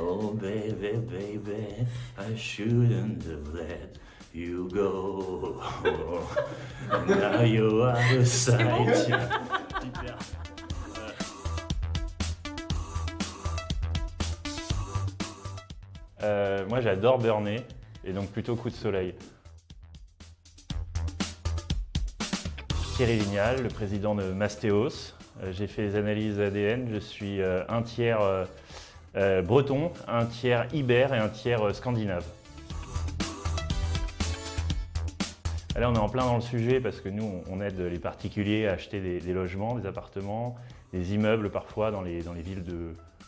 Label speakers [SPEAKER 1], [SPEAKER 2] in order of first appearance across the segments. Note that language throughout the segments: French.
[SPEAKER 1] Oh baby, baby, I shouldn't have let you go. Now you're out of sight. Super.
[SPEAKER 2] Moi j'adore burner, et donc plutôt coup de soleil. Thierry Vignal, le président de Mastéos. J'ai fait les analyses ADN, je suis un tiers breton, un tiers ibère et un tiers scandinave. Là on est en plein dans le sujet parce que nous on aide les particuliers à acheter des logements, des appartements, des immeubles parfois dans les villes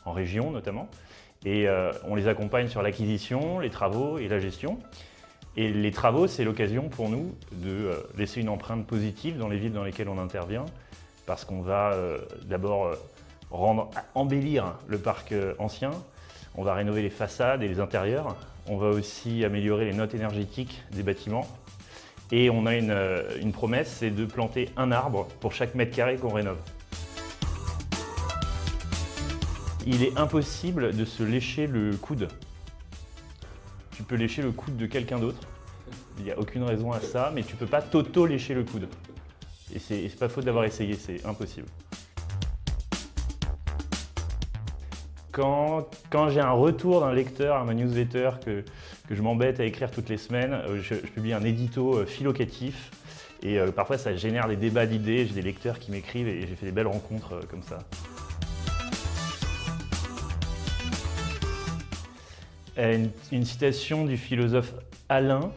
[SPEAKER 2] en région notamment. Et on les accompagne sur l'acquisition, les travaux et la gestion. Et les travaux, c'est l'occasion pour nous de laisser une empreinte positive dans les villes dans lesquelles on intervient, parce qu'on va d'abord embellir le parc ancien, on va rénover les façades et les intérieurs, on va aussi améliorer les notes énergétiques des bâtiments. Et on a une promesse, c'est de planter un arbre pour chaque mètre carré qu'on rénove. Il est impossible de se lécher le coude. Tu peux lécher le coude de quelqu'un d'autre, il n'y a aucune raison à ça, mais tu ne peux pas t'auto-lécher le coude. Et c'est pas faute d'avoir essayé, c'est impossible. Quand j'ai un retour d'un lecteur à ma newsletter que je m'embête à écrire toutes les semaines, je publie un édito philocatif et parfois ça génère des débats d'idées, j'ai des lecteurs qui m'écrivent et j'ai fait des belles rencontres comme ça. Une citation du philosophe Alain,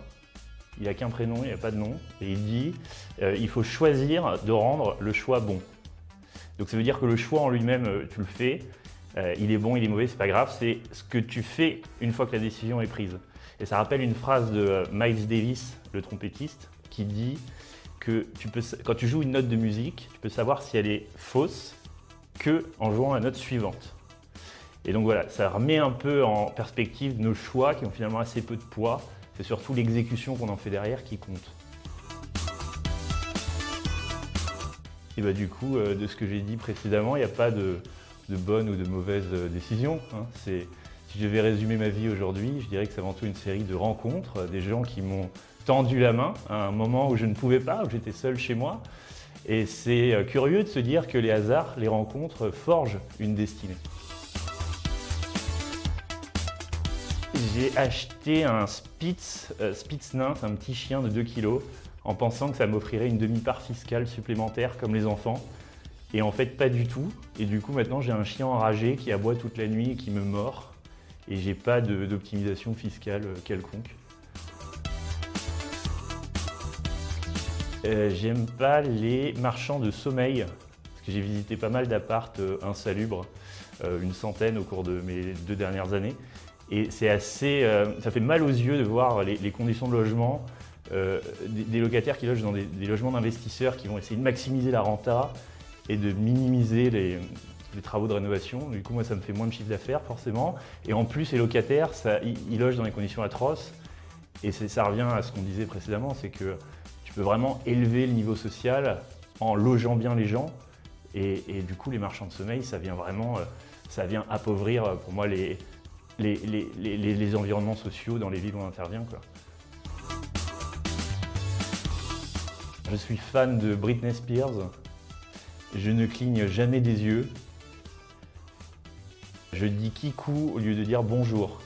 [SPEAKER 2] il n'a qu'un prénom, il n'y a pas de nom, et il dit il faut choisir de rendre le choix bon. Donc ça veut dire que le choix en lui-même, tu le fais, il est bon, il est mauvais, c'est pas grave, c'est ce que tu fais une fois que la décision est prise. Et ça rappelle une phrase de Miles Davis, le trompettiste, qui dit que quand tu joues une note de musique, tu peux savoir si elle est fausse qu'en jouant la note suivante. Et donc voilà, ça remet un peu en perspective nos choix qui ont finalement assez peu de poids. C'est surtout l'exécution qu'on en fait derrière qui compte. Et bah du coup, de ce que j'ai dit précédemment, il n'y a pas de bonne ou de mauvaise décision. Si je devais résumer ma vie aujourd'hui, je dirais que c'est avant tout une série de rencontres, des gens qui m'ont tendu la main à un moment où je ne pouvais pas, où j'étais seul chez moi. Et c'est curieux de se dire que les hasards, les rencontres forgent une destinée. J'ai acheté un Spitz nain, un petit chien de 2 kg, en pensant que ça m'offrirait une demi-part fiscale supplémentaire comme les enfants. Et en fait, pas du tout. Et du coup, maintenant, j'ai un chien enragé qui aboie toute la nuit et qui me mord. Et j'ai pas d'optimisation fiscale quelconque. J'aime pas les marchands de sommeil, parce que j'ai visité pas mal d'apparts insalubres, une centaine au cours de mes 2 dernières années. Et c'est assez, ça fait mal aux yeux de voir les conditions de logement, des locataires qui logent dans des logements d'investisseurs qui vont essayer de maximiser la renta et de minimiser les travaux de rénovation. Du coup, moi, ça me fait moins de chiffre d'affaires, forcément. Et en plus, les locataires, ils logent dans des conditions atroces. Et ça revient à ce qu'on disait précédemment, c'est que tu peux vraiment élever le niveau social en logeant bien les gens. Et du coup, les marchands de sommeil, ça vient appauvrir, pour moi, les environnements sociaux dans les villes où on intervient, quoi. Je suis fan de Britney Spears. Je ne cligne jamais des yeux. Je dis kikou au lieu de dire bonjour.